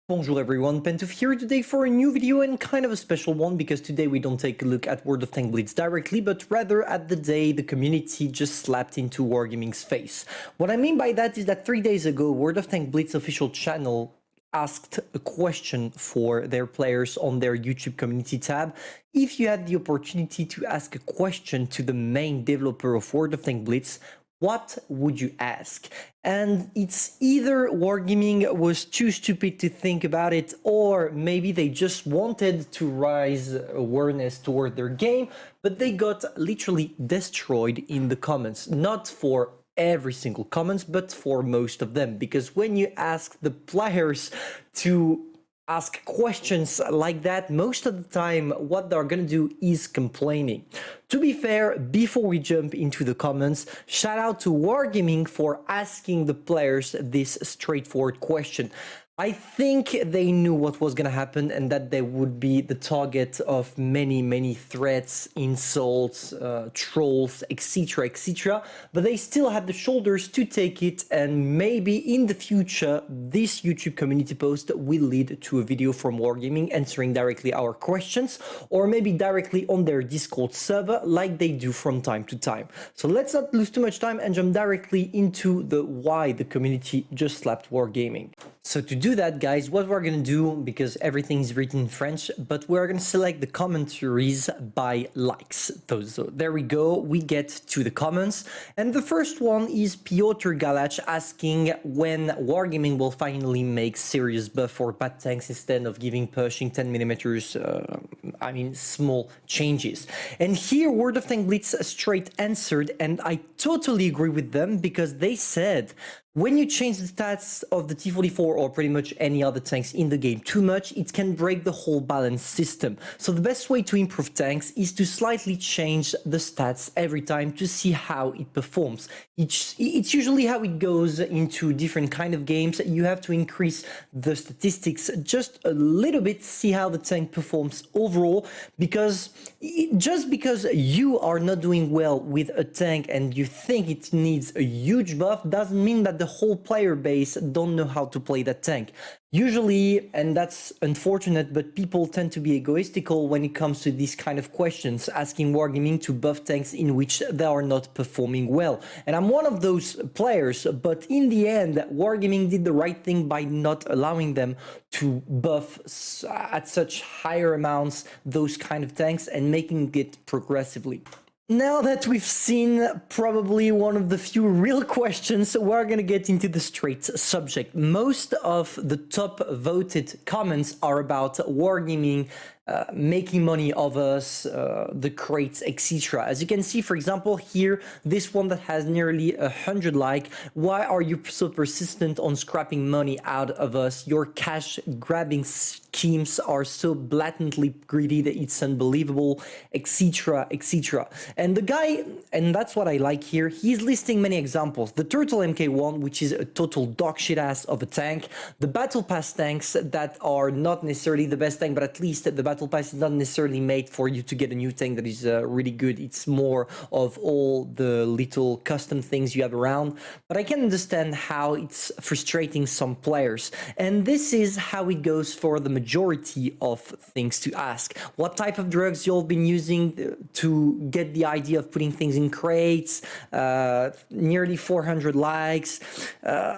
Bonjour everyone, Pantoufleee here today for a new video and kind of a special one because today we don't take a look at World of Tanks Blitz directly, but rather at the day the community just slapped into Wargaming's face. What I mean by that is that 3 days ago, World of Tanks Blitz official channel asked a question for their players on their YouTube community tab. If you had the opportunity to ask a question to the main developer of World of Tanks Blitz, what would you ask? And it's either Wargaming was too stupid to think about it, or maybe they just wanted to raise awareness toward their game, but they got literally destroyed in the comments. Not for every single comments, but for most of them. Because when you ask the players to ask questions like that, most of the time what they're gonna do is complaining. To be fair, before we jump into the comments, shout out to Wargaming for asking the players this straightforward question. I think they knew what was going to happen and that they would be the target of many threats, insults, trolls, etc. But they still had the shoulders to take it, and maybe in the future this YouTube community post will lead to a video from Wargaming answering directly our questions, or maybe directly on their Discord server like they do from time to time. So let's not lose too much time and jump directly into the why the community just slapped Wargaming. So to do that, guys, what we're going to do, because everything is written in French, but we're going to select the commentaries by likes. So there we go. We get to the comments. And the first one is Piotr Galach asking when Wargaming will finally make serious buff for bad tanks instead of giving Pershing 10mm, small changes. And here World of Tanks Blitz straight answered, and I totally agree with them, because they said, when you change the stats of the T-44 or pretty much any other tanks in the game too much, it can break the whole balance system. So the best way to improve tanks is to slightly change the stats every time to see how it performs. It's usually how it goes into different kind of games. You have to increase the statistics just a little bit, see how the tank performs overall, because just because you are not doing well with a tank and you think it needs a huge buff doesn't mean that the whole player base don't know how to play that tank. Usually, and that's unfortunate, but people tend to be egoistical when it comes to these kind of questions, asking Wargaming to buff tanks in which they are not performing well. And I'm one of those players, but in the end, Wargaming did the right thing by not allowing them to buff at such higher amounts those kind of tanks and making it progressively. Now that we've seen probably one of the few real questions, we're going to get into the straight subject. Most of the top voted comments are about Wargaming making money of us, the crates, etc. As you can see, for example, here, this one that has nearly 100 likes. Why are you so persistent on scrapping money out of us? Your cash grabbing schemes are so blatantly greedy that it's unbelievable, etc. And the guy, and that's what I like here, he's listing many examples. The Turtle MK1, which is a total dog shit ass of a tank. The Battle Pass tanks that are not necessarily the best tank, but at least the Battle Pass is not necessarily made for you to get a new tank that is really good. It's more of all the little custom things you have around. But I can understand how it's frustrating some players. And this is how it goes for the majority of things to ask. What type of drugs you've been using to get the idea of putting things in crates, nearly 400 likes,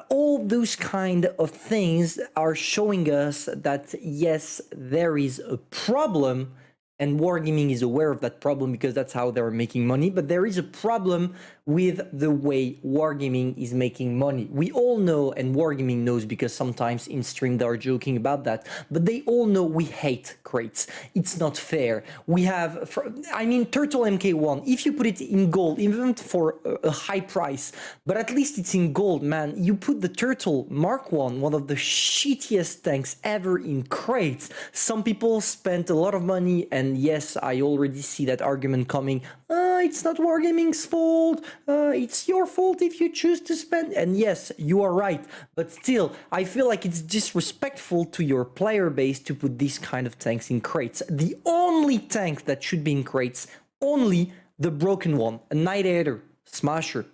all those kind of things are showing us that yes, there is a problem, and Wargaming is aware of that problem because that's how they're making money, but there is a problem with the way Wargaming is making money. We all know, and Wargaming knows because sometimes in stream they are joking about that, but they all know we hate crates. It's not fair. We have, Turtle MK1, if you put it in gold, even for a high price, but at least it's in gold, man. You put the Turtle Mark 1, one of the shittiest tanks ever, in crates. Some people spent a lot of money, and yes, I already see that argument coming. It's not Wargaming's fault. It's your fault if you choose to spend. And yes, you are right. But still, I feel like it's disrespectful to your player base to put these kind of tanks in crates. The only tank that should be in crates, only the broken one, a Night Eater, Smasher,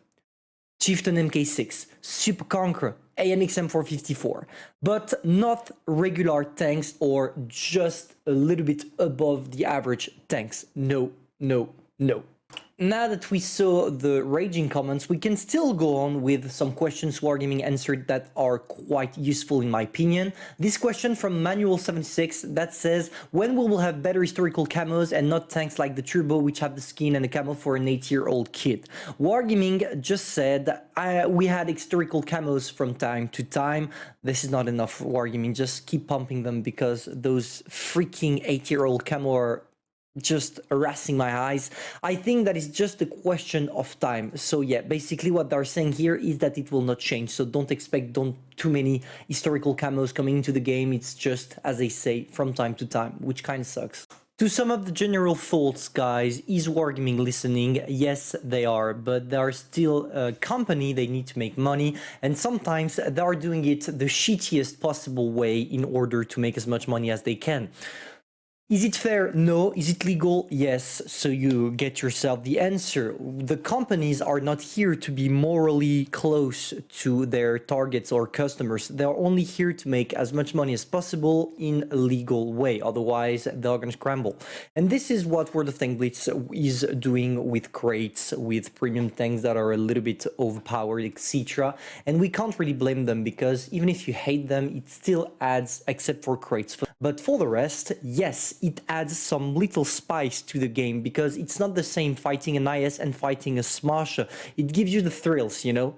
Chieftain MK6, Super Conqueror, AMXM 454, but not regular tanks or just a little bit above the average tanks. No, no, no. Now that we saw the raging comments, we can still go on with some questions Wargaming answered that are quite useful in my opinion. This question from Manual76 that says, when we will have better historical camos and not tanks like the Turbo which have the skin and the camo for an 8-year-old kid? Wargaming just said, we had historical camos from time to time. This is not enough for Wargaming, just keep pumping them because those freaking 8-year-old camo are just harassing my eyes. I think that is just a question of time. So yeah, basically what they're saying here is that it will not change. So don't expect too many historical camos coming into the game. It's just, as they say, from time to time, which kind of sucks. To some of the general thoughts, guys, is Wargaming listening? Yes, they are, but they are still a company, they need to make money, and sometimes they are doing it the shittiest possible way in order to make as much money as they can. Is it fair? No. Is it legal? Yes. So you get yourself the answer. The companies are not here to be morally close to their targets or customers. They're only here to make as much money as possible in a legal way. Otherwise, they're going to scramble. And this is what World of Tanks Blitz is doing with crates, with premium tanks that are a little bit overpowered, etc. And we can't really blame them because even if you hate them, it still adds, except for crates. But for the rest, yes, it adds some little spice to the game because it's not the same fighting an IS and fighting a Smash. It gives you the thrills, you know?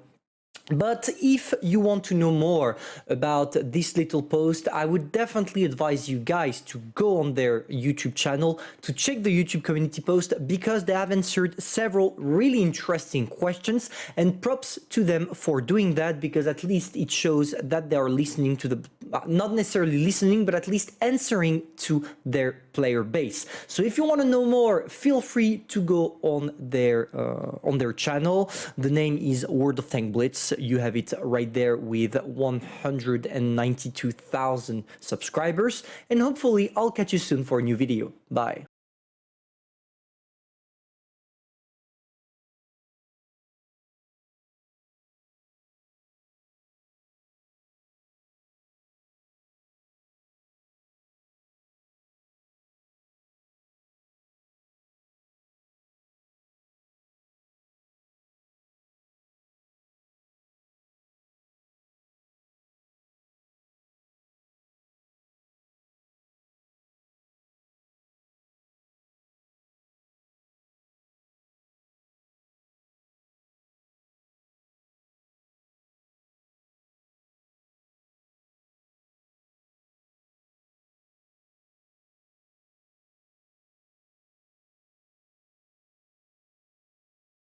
But if you want to know more about this little post, I would definitely advise you guys to go on their YouTube channel to check the YouTube community post because they have answered several really interesting questions, and props to them for doing that because at least it shows that they are listening to the, not necessarily listening, but at least answering to their player base. So if you want to know more, feel free to go on their channel. The name is World of Tanks Blitz. You have it right there with 192,000 subscribers, and hopefully I'll catch you soon for a new video. Bye.